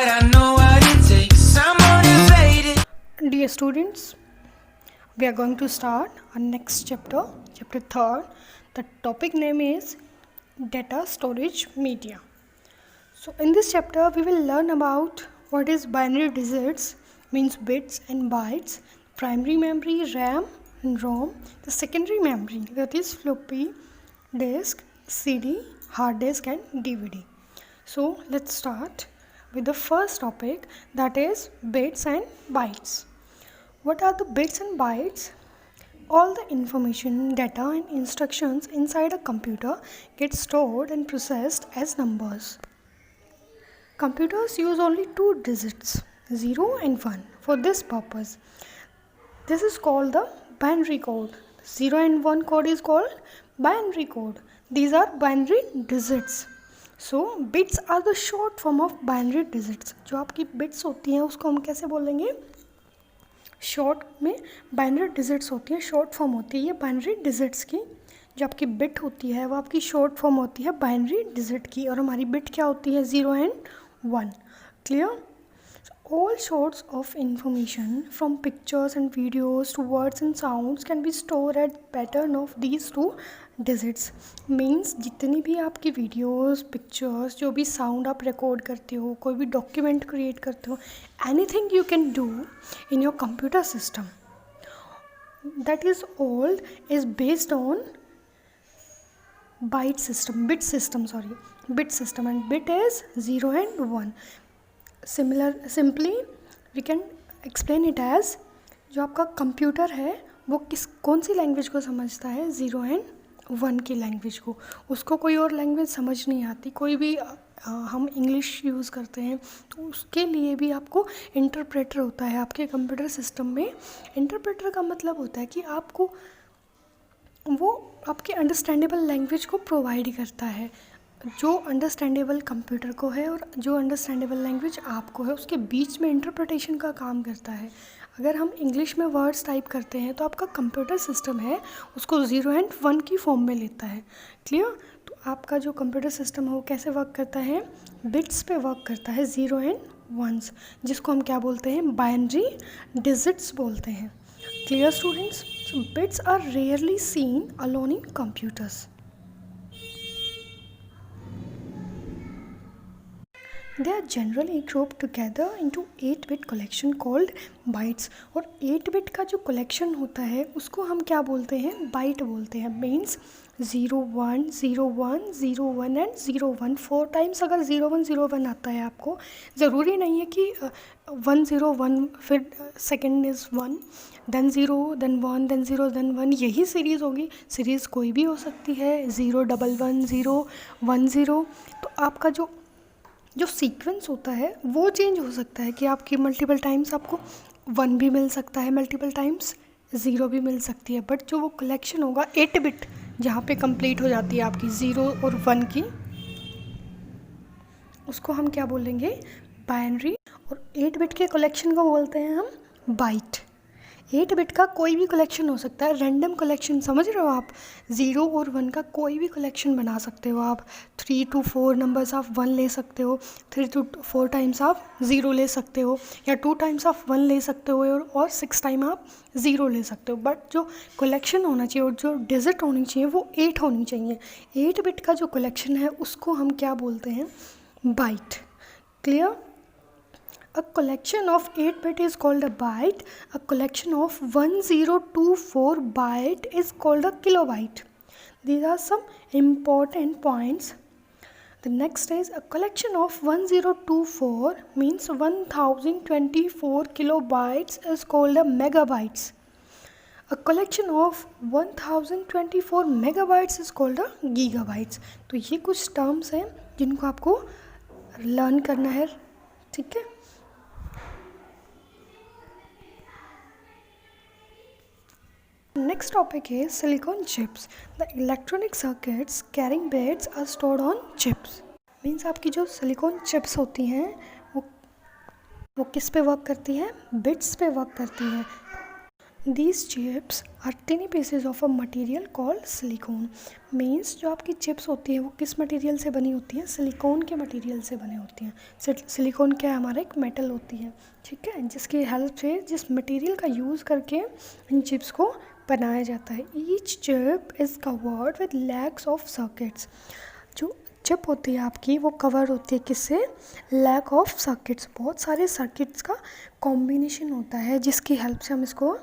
but I know what it takes. I'm motivated. Dear students, we are going to start our next chapter, chapter 3rd. The topic name is data storage media. So in this chapter we will learn about what is binary digits, means bits and bytes, primary memory, RAM and ROM, the secondary memory, that is floppy disk, CD, hard disk and DVD. So let's start with the first topic, that is bits and bytes. What are the bits and bytes? All the information, data and instructions inside a computer get stored and processed as numbers. Computers use only two digits, 0 and 1, for this purpose. This is called the binary code. 0 and 1 code is called binary code. These are binary digits. So bits are the short form of binary digits. जो आपकी bits होती हैं उसको हम कैसे बोलेंगे? Short में binary digits होती हैं, शॉर्ट फॉर्म होती है ये बाइनरी डिजिट्स की. जो आपकी बिट होती है वो आपकी शॉर्ट फॉर्म होती है बाइनरी डिजिट की, और हमारी बिट क्या होती है? 0 and 1. Clear? All sorts of information from pictures and videos to words and sounds can be stored at pattern of these two digits. Means जितनी भी आपकी वीडियोस, पिक्चर्स, जो भी साउंड आप रिकॉर्ड करते हो, कोई भी डॉक्यूमेंट क्रिएट करते हो, anything you can do in your computer system, that is all is based on bit system, and bit is 0 and 1. Simply we can explain it as, जो आपका कंप्यूटर है वो कौन सी लैंग्वेज को समझता है? 0 and 1 की लैंग्वेज को. उसको कोई और लैंग्वेज समझ नहीं आती. कोई भी हम इंग्लिश यूज़ करते हैं तो उसके लिए भी आपको इंटरप्रेटर होता है आपके कंप्यूटर सिस्टम में. इंटरप्रेटर का मतलब होता है कि आपको वो आपके अंडरस्टैंडेबल लैंग्वेज को प्रोवाइड करता है. जो अंडरस्टैंडेबल कंप्यूटर को है और जो अंडरस्टैंडेबल लैंग्वेज आपको है, उसके बीच में इंटरप्रिटेशन का काम करता है. अगर हम इंग्लिश में वर्ड्स टाइप करते हैं तो आपका कंप्यूटर सिस्टम है उसको 0 and 1 की फॉर्म में लेता है. क्लियर? तो आपका जो कंप्यूटर सिस्टम है वो कैसे वर्क करता है? बिट्स पे वर्क करता है, 0 and 1, जिसको हम क्या बोलते हैं? बाइनरी डिजिट्स बोलते हैं. Clear students? So bits are rarely seen alone in computers. They are generally grouped together into 8-bit collection called bytes. और 8-bit का जो collection होता है उसको हम क्या बोलते हैं? बाइट बोलते हैं. Means 0 1 0 1 0 1 and 0 1. 4 टाइम्स अगर 0 1 0 1 आता है आपको, ज़रूरी नहीं है कि 1 0 1 फिर second is 1 then 0 then 1 then 0 then 1, यही सीरीज़ होगी. सीरीज़ कोई भी हो सकती है, 0 1 1 0 1 0. तो आपका जो सीक्वेंस होता है वो चेंज हो सकता है कि आपकी मल्टीपल टाइम्स आपको 1 भी मिल सकता है, मल्टीपल टाइम्स 0 भी मिल सकती है. बट जो वो कलेक्शन होगा 8 बिट जहाँ पे कंप्लीट हो जाती है आपकी 0 और 1 की, उसको हम क्या बोलेंगे? बाइनरी. और 8 बिट के कलेक्शन को बोलते हैं हम बाइट. 8 बिट का कोई भी कलेक्शन हो सकता है, रैंडम कलेक्शन. समझ रहे हो आप? 0 और 1 का कोई भी कलेक्शन बना सकते हो आप. 3 to 4 नंबर्स आप 1 ले सकते हो, 3 to 4 टाइम्स आप 0 ले सकते हो, या 2 टाइम्स आप 1 ले सकते हो, और 6 टाइम आप 0 ले सकते हो. बट जो कलेक्शन होना चाहिए और जो डिजिट होनी चाहिए वो 8 होनी चाहिए. 8 बिट का जो कलेक्शन है उसको हम क्या बोलते हैं? Byte. Clear? A collection of 8-bit is called a byte. A collection of 1024 byte is called a kilobyte. These are some important points. The next is a collection of 1024 means 1024 kilobytes is called a megabytes. A collection of 1024 megabytes is called a gigabytes. तो ये कुछ terms हैं जिनको आपको learn करना है. ठीक है? Next topic is silicon chips. The electronic circuits carrying bits are stored on chips. Means आपकी जो सिलिकॉन चिप्स होती हैं वो किस पे वर्क करती हैं? बिट्स पे वर्क करती हैं. These chips are tiny pieces of a material called silicon. Means जो आपकी चिप्स होती है वो किस मटेरियल से बनी होती है, सिलिकॉन के मटेरियल से बनी होती हैं. सिलिकॉन क्या है, हमारा एक मेटल होती है, ठीक है, जिसकी हेल्प से, जिस मटेरियल का यूज़ करके इन चिप्स को बनाया जाता है. Each chip is covered with lakhs of circuits. जो चिप होती है आपकी वो कवर होती है किससे, लैक ऑफ सर्किट्स. बहुत सारे सर्किट्स का कॉम्बिनेशन होता है जिसकी हेल्प से हम इसको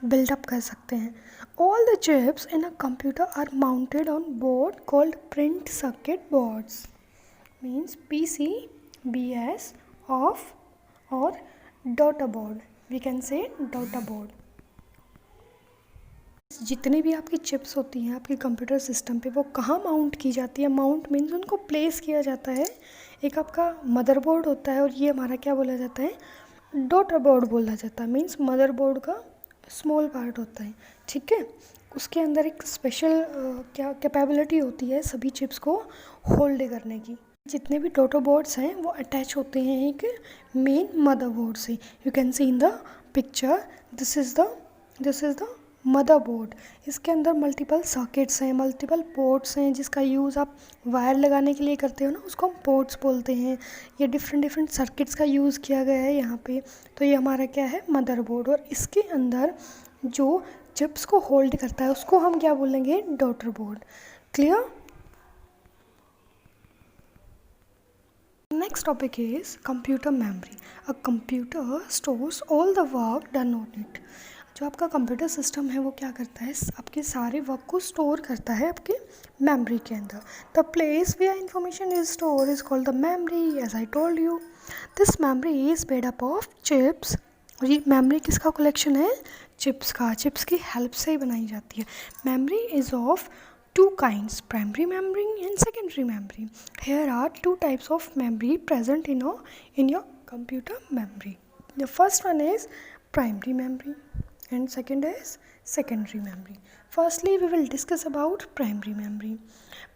बिल्डअप कर सकते हैं. All the chips in a computer are mounted on board called print circuit boards. Means PCBs of और data board, we can say data board. जितनी भी आपकी चिप्स होती हैं आपके कंप्यूटर सिस्टम पे वो कहाँ माउंट की जाती है. माउंट मीन्स उनको प्लेस किया जाता है. एक आपका मदरबोर्ड होता है और ये हमारा क्या बोला जाता है, डाटा बोर्ड बोला जाता है. मीन्स मदरबोर्ड का स्मॉल पार्ट होता है, ठीक है. उसके अंदर एक स्पेशल क्या कैपेबिलिटी होती है सभी चिप्स को होल्ड करने की. जितने भी डाटा बोर्ड्स हैं वो अटैच होते हैं एक मेन मदरबोर्ड से. You can see in the picture, this is the motherboard. इसके अंदर मल्टीपल सर्किट्स हैं, मल्टीपल पोर्ट्स हैं, जिसका यूज़ आप वायर लगाने के लिए करते हो ना, उसको हम पोर्ट्स बोलते हैं. ये डिफरेंट सर्किट्स का यूज़ किया गया है यहाँ पे. तो ये हमारा क्या है, मदरबोर्ड. और इसके अंदर जो चिप्स को होल्ड करता है उसको हम क्या बोलेंगे, data board. Clear. Next topic is computer memory. A computer stores all the work done on it. जो आपका कंप्यूटर सिस्टम है वो क्या करता है, आपके सारे वर्क को स्टोर करता है आपके मेमोरी के अंदर. The place where information is store is called the memory, as I told you. This memory is made up of chips. और ये मेमोरी किसका कलेक्शन है, चिप्स का. चिप्स की हेल्प से ही बनाई जाती है. Memory is of two kinds, primary memory and secondary memory. Here are two types of memory present in your computer memory. The first one is primary memory and second is secondary memory. Firstly, we will discuss about primary memory.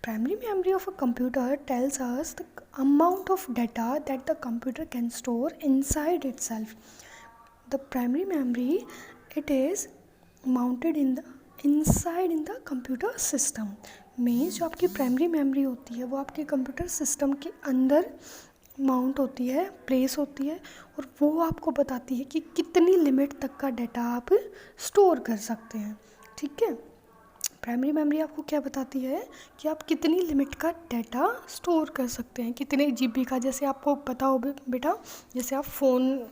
Primary memory of a computer tells us the amount of data that the computer can store inside itself. The primary memory, it is mounted inside in the computer system. Means जो आपकी primary memory होती है वो आपके computer system के अंदर mount होती है, प्लेस होती है, और वो आपको बताती है कि कितनी लिमिट तक का डाटा आप स्टोर कर सकते हैं, ठीक है. प्राइमरी मेमोरी आपको क्या बताती है कि आप कितनी लिमिट का डाटा स्टोर कर सकते हैं, कितने GB का. जैसे आपको पता हो बेटा, जैसे आप फ़ोन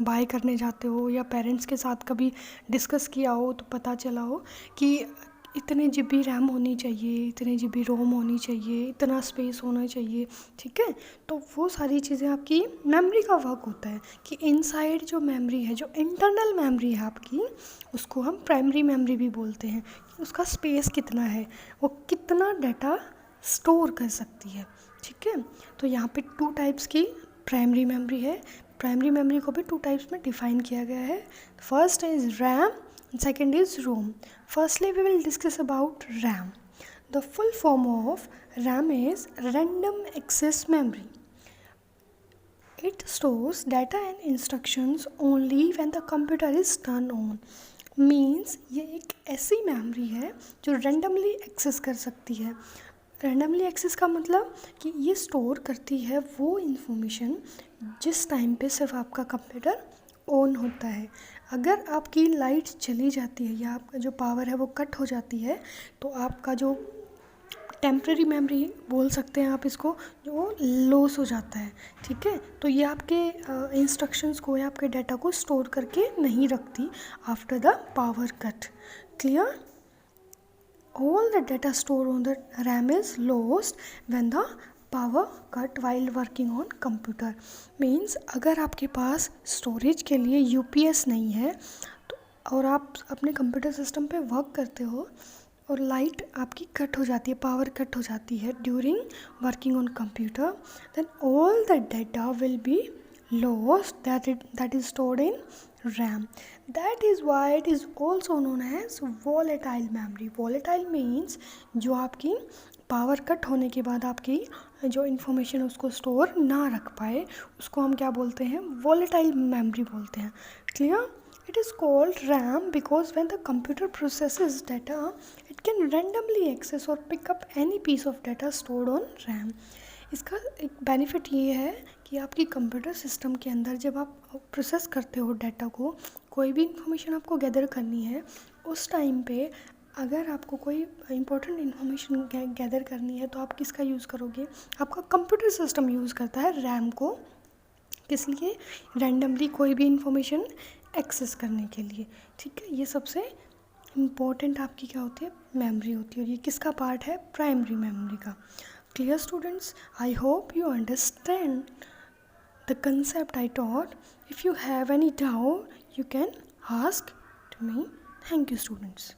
बाय करने जाते हो या पेरेंट्स के साथ कभी डिस्कस किया हो तो पता चला हो कि इतने GB रैम होनी चाहिए, इतने GB रोम होनी चाहिए, इतना स्पेस होना चाहिए, ठीक है. तो वो सारी चीज़ें आपकी मेमोरी का वर्क होता है कि इनसाइड जो मेमोरी है, जो इंटरनल मेमोरी है आपकी, उसको हम प्राइमरी मेमोरी भी बोलते हैं. उसका स्पेस कितना है, वो कितना डाटा स्टोर कर सकती है, ठीक है. तो यहाँ पे 2 टाइप्स की प्राइमरी मेमोरी है. प्राइमरी मेमोरी को भी 2 टाइप्स में डिफाइन किया गया है. First is RAM, second is ROM. Firstly, we will discuss about RAM. The full form of RAM is Random Access Memory. It stores data and instructions only when the computer is turned on. Means ये एक ऐसी memory है जो randomly access कर सकती है. Randomly access का मतलब कि ये स्टोर करती है वो इन्फॉर्मेशन जिस टाइम पे सिर्फ आपका कंप्यूटर ऑन होता है. अगर आपकी लाइट चली जाती है या आपका जो पावर है वो कट हो जाती है तो आपका जो टेम्प्रेरी मेमोरी बोल सकते हैं आप इसको, जो लॉस हो जाता है, ठीक है. तो ये आपके इंस्ट्रक्शंस को या आपके डाटा को स्टोर करके नहीं रखती after the power cut. Clear. All the data stored on the RAM is lost when the power cut while working on computer. Means अगर आपके पास स्टोरेज के लिए UPS नहीं है तो और आप अपने कंप्यूटर सिस्टम पे वर्क करते हो और लाइट आपकी कट हो जाती है, पावर कट हो जाती है during working on computer, then all the data will be lost that is stored in RAM. That is why it is also known as volatile memory. Volatile means जो आपकी power cut होने के बाद आपकी जो इन्फॉर्मेशन उसको store ना रख पाए उसको हम क्या बोलते हैं, volatile memory बोलते हैं. Clear. It is called RAM because when the computer processes data, it can randomly access or pick up any piece of data stored on RAM. इसका एक बेनिफिट ये है कि आपकी कंप्यूटर सिस्टम के अंदर जब आप प्रोसेस करते हो डाटा को, कोई भी इंफॉर्मेशन आपको गैदर करनी है, उस टाइम पे अगर आपको कोई इंपॉर्टेंट इन्फॉर्मेशन गैदर करनी है तो आप किसका यूज़ करोगे? आपका कंप्यूटर सिस्टम यूज़ करता है रैम को, किस लिए? रैंडमली कोई भी इंफॉर्मेशन एक्सेस करने के लिए, ठीक है। ये सबसे इम्पॉर्टेंट आपकी क्या होती है? मेमोरी होती है, और ये किसका पार्ट है? प्राइमरी मेमोरी का। Clear students? I hope you understand the concept I taught. If you have any doubt you can ask to me. Thank you students.